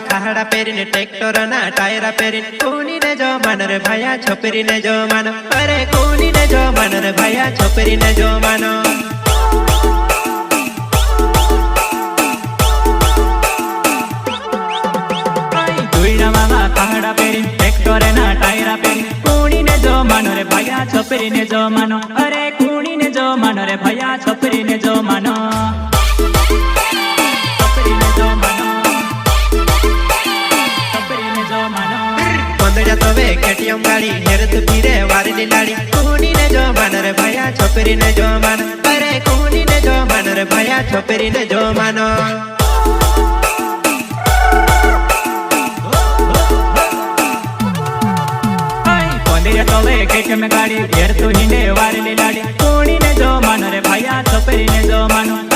खाड़ा पेरीने ट्रेक्टर ना टायरा पेरीने कोनी ने जो मन रे भैया छोपरी ने जो मानो अरे कोनी ने जो मन रे भैया छोपरी ने जो मानो खाड़ा पेरीने ट्रेक्टर ना टायरा पेरीने कोनी ने जो मानो रे भैया छोपरी ने जो मानो अरे कोनी ने जो मानो रे भैया छोपरी ने जो मानो केटीएम गाड़ी हेरत पीरे वारली लाड़ी कोनी ने जो मन रे भैया छोपरी ने जो मानो अरे कोनी ने जो मन रे भैया छोपरी ने जो मानो केटीएम गाड़ी हेरत हिंडे वारली लाड़ी कोनी ने जो मानो रे भैया छोपरी ने जो मानो